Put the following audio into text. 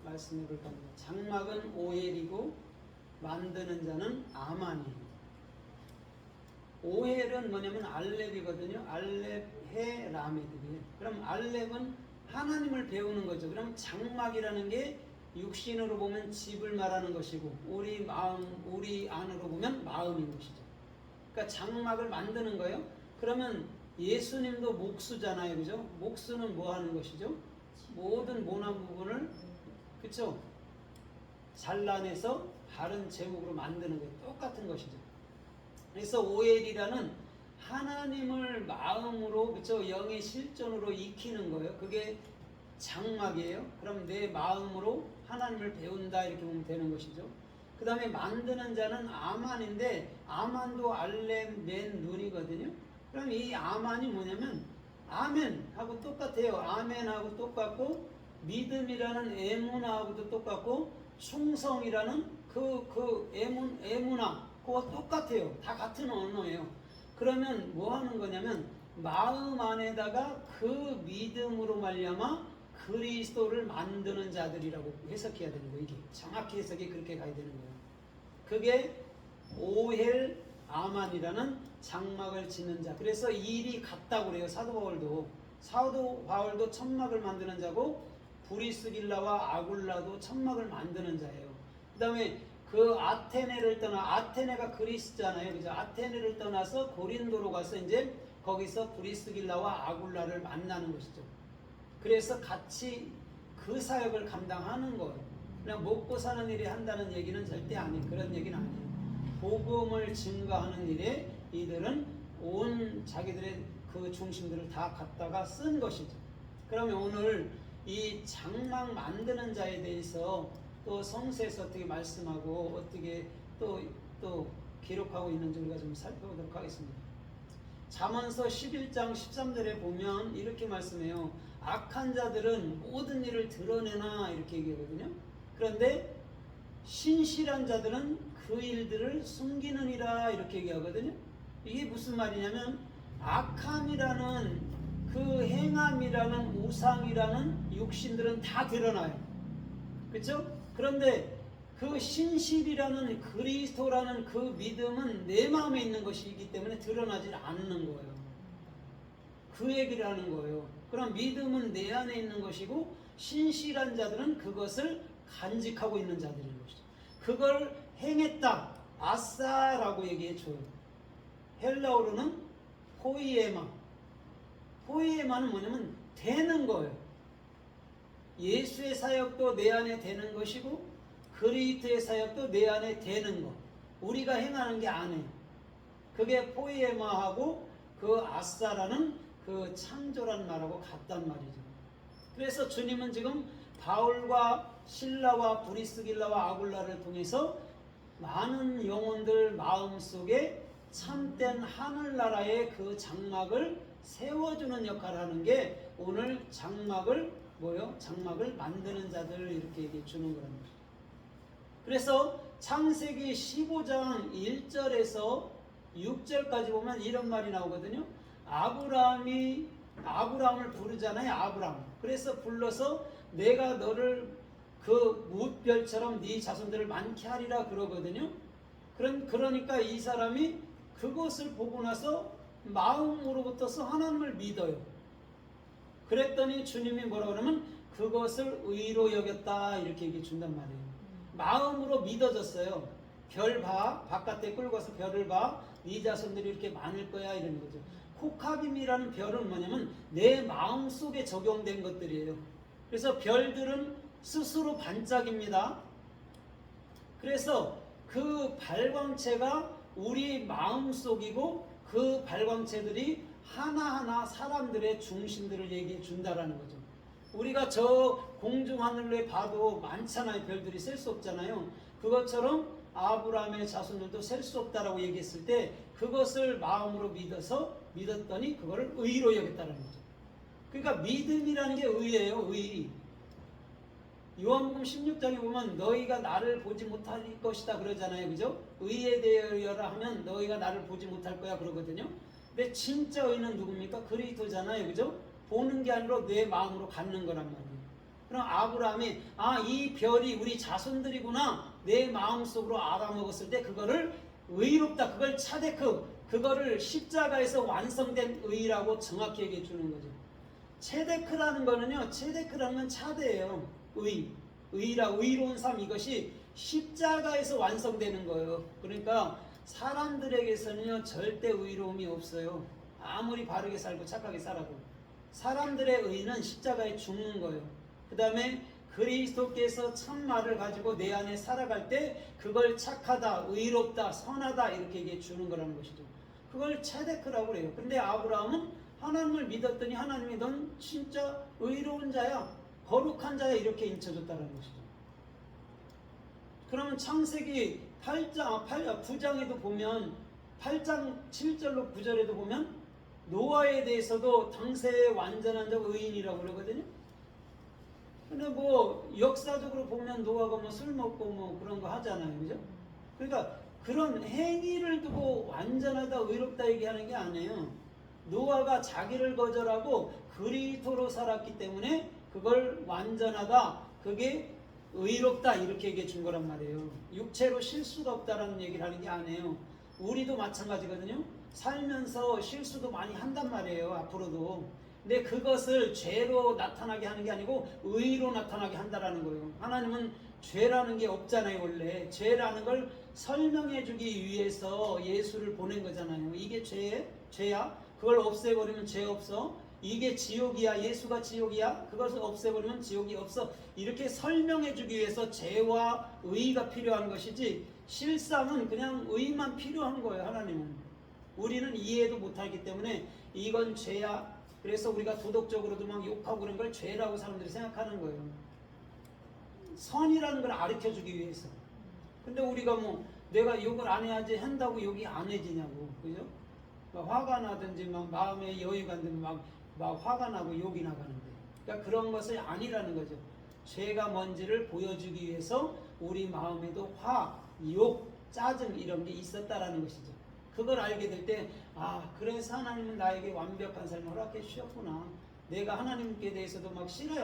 말씀해 볼 겁니다. 장막은 오헬이고 만드는 자는 아만이에요. 오헬은 뭐냐면 알렙이거든요. 알렙, 해, 라메드예요. 그럼 알렙은 하나님을 배우는 거죠. 그럼 장막이라는 게 육신으로 보면 집을 말하는 것이고 우리 마음, 우리 안으로 보면 마음인 것이죠. 그러니까 장막을 만드는 거예요. 그러면 예수님도 목수잖아요. 그죠? 목수는 뭐 하는 것이죠? 모든 모난 부분을 그쵸? 잘라내서 바른 제목으로 만드는 거예요. 똑같은 것이죠. 그래서 오엘이라는 하나님을 마음으로 그쵸? 영의 실존으로 익히는 거예요. 그게 장막이에요. 그럼 내 마음으로 하나님을 배운다 이렇게 보면 되는 것이죠. 그 다음에 만드는 자는 아만인데 아만도 알렘 맨 눈이거든요. 그럼 이 아만이 뭐냐면 아멘하고 똑같아요. 아멘하고 똑같고 믿음이라는 에무나하고도 똑같고 충성이라는 에무나 그거 똑같아요. 다 같은 언어예요. 그러면 뭐 하는 거냐면 마음 안에다가 그 믿음으로 말미암아 그리스도를 만드는 자들이라고 해석해야 되는 거예요. 이게 정확히 해석이 그렇게 가야 되는 거예요. 그게 오헬 아만이라는 장막을 짓는 자. 그래서 일이 같다고 그래요. 사도 바울도 천막을 만드는 자고 브리스길라와 아굴라도 천막을 만드는 자예요. 그 다음에 그 아테네가 그리스잖아요. 그죠? 아테네를 떠나서 고린도로 가서 이제 거기서 브리스길라와 아굴라를 만나는 것이죠. 그래서 같이 그 사역을 감당하는 거예요. 그냥 먹고 사는 일이 한다는 얘기는 절대 아니에요. 그런 얘기는 아니에요. 복음을 증거하는 일에 이들은 온 자기들의 그 중심들을 다 갖다가 쓴 것이죠. 그러면 오늘 이 장막 만드는 자에 대해서 또 성서에서 어떻게 말씀하고 어떻게 또 기록하고 있는지 우리가 좀 살펴보도록 하겠습니다. 잠언서 11장 13절에 보면 이렇게 말씀해요. 악한 자들은 모든 일을 드러내나 이렇게 얘기하거든요. 그런데 신실한 자들은 그 일들을 숨기느니라 이렇게 얘기하거든요. 이게 무슨 말이냐면 악함이라는 그 행함이라는 우상이라는 육신들은 다 드러나요. 그렇죠? 그런데 그 신실이라는 그리스도라는 그 믿음은 내 마음에 있는 것이기 때문에 드러나지 않는 거예요. 그 얘기를 하는 거예요. 그럼 믿음은 내 안에 있는 것이고 신실한 자들은 그것을 간직하고 있는 자들인 것이죠. 그걸 행했다. 아싸라고 얘기해 줘요. 헬라어로는 포이에마. 포이에마는 뭐냐면 되는 거예요. 예수의 사역도 내 안에 되는 것이고 그리스도의 사역도 내 안에 되는 것. 우리가 행하는 게 아니에요. 그게 포이에마하고 그 아싸라는 그 창조라는 말하고 같단 말이죠. 그래서 주님은 지금 바울과 실라와 브리스길라와 아굴라를 통해서 많은 영혼들 마음속에 참된 하늘나라의 그 장막을 세워주는 역할을 하는 게 오늘 장막을 만드는 자들 이렇게 얘기해 주는 거란 말이에요. 그래서 창세기 15장 1절에서 6절까지 보면 이런 말이 나오거든요. 아브라함을 부르잖아요. 아브라함. 그래서 불러서 내가 너를 그 무별처럼 네 자손들을 많게 하리라 그러거든요. 그러니까 이 사람이 그것을 보고 나서 마음으로부터서 하나님을 믿어요. 그랬더니 주님이 뭐라고 그러면 그것을 의로 여겼다 이렇게 얘기해 준단 말이에요. 마음으로 믿어졌어요. 별 봐. 바깥에 끌고 와서 별을 봐. 네 자손들이 이렇게 많을 거야 이러는 거죠. 코카빔이라는 별은 뭐냐면 내 마음속에 적용된 것들이에요. 그래서 별들은 스스로 반짝입니다. 그래서 그 발광체가 우리 마음속이고 그 발광체들이 하나하나 사람들의 중심들을 얘기해 준다라는 거죠. 우리가 저 공중 하늘에 봐도 많잖아요. 별들이 셀 수 없잖아요. 그것처럼 아브라함의 자손들도 셀 수 없다라고 얘기했을 때 그것을 마음으로 믿었더니 그거를 의로 여겼다는 거죠. 그러니까 믿음이라는 게 의예요. 의. 요한복음 16장에 보면 너희가 나를 보지 못할 것이다 그러잖아요. 그죠? 의에 대하여라 하면 너희가 나를 보지 못할 거야 그러거든요. 근데 진짜 의는 누굽니까? 그리스도잖아요. 그죠? 보는 게 아니라 내 마음으로 갖는 거란 말이에요. 그럼 아브라함이 이 별이 우리 자손들이구나 내 마음속으로 알아먹었을 때 그거를 의롭다, 그걸 차데크, 그거를 십자가에서 완성된 의라고 정확히 얘기해 주는 거죠. 체데크라는 거는요, 체데크라는 건 차대예요. 의로운 삶, 이것이 십자가에서 완성되는 거예요. 그러니까 사람들에게서는요 절대 의로움이 없어요. 아무리 바르게 살고 착하게 살아도 사람들의 의는 십자가에 죽는 거예요. 그 다음에 그리스도께서 참말을 가지고 내 안에 살아갈 때 그걸 착하다, 의롭다, 선하다 이렇게 얘기해 주는 거라는 것이죠. 그걸 체데크라고 그래요. 근데 아브라함은 하나님을 믿었더니 하나님이 넌 진짜 의로운 자야, 거룩한 자야 이렇게 인쳐줬다는 것이죠. 그러면 창세기 9장에도 보면 8장 7절로 9절에도 보면 노아에 대해서도 당세의 완전한 자 의인이라고 그러거든요. 근데 뭐 역사적으로 보면 노아가 뭐 술 먹고 뭐 그런 거 하잖아요, 그죠? 그러니까 그런 행위를 두고 완전하다, 의롭다 얘기하는 게 아니에요. 노아가 자기를 거절하고 그리스도로 살았기 때문에 그걸 완전하다, 그게 의롭다 이렇게 얘기해 준 거란 말이에요. 육체로 실수가 없다라는 얘기를 하는 게 아니에요. 우리도 마찬가지거든요. 살면서 실수도 많이 한단 말이에요, 앞으로도. 근데 그것을 죄로 나타나게 하는 게 아니고 의로 나타나게 한다라는 거예요. 하나님은 죄라는 게 없잖아요. 원래 죄라는 걸 설명해 주기 위해서 예수를 보낸 거잖아요. 이게 죄야? 그걸 없애버리면 죄 없어. 이게 지옥이야, 예수가 지옥이야, 그것을 없애버리면 지옥이 없어. 이렇게 설명해 주기 위해서 죄와 의가 필요한 것이지 실상은 그냥 의만 필요한 거예요. 하나님은. 우리는 이해도 못하기 때문에 이건 죄야, 그래서 우리가 도덕적으로도 막 욕하고 그런 걸 죄라고 사람들이 생각하는 거예요. 선이라는 걸 가르쳐주기 위해서. 근데 우리가 뭐 내가 욕을 안 해야지 한다고 욕이 안 해지냐고, 그죠? 막 화가 나든지 막 마음에 여유가 안 되면 막 화가 나고 욕이 나가는데, 그러니까 그런 것이 아니라는 거죠. 죄가 뭔지를 보여주기 위해서 우리 마음에도 화, 욕, 짜증 이런 게 있었다라는 것이죠. 그걸 알게 될 때 그래서 하나님은 나에게 완벽한 삶을 허락해 주셨구나. 내가 하나님께 대해서도 막 싫어요.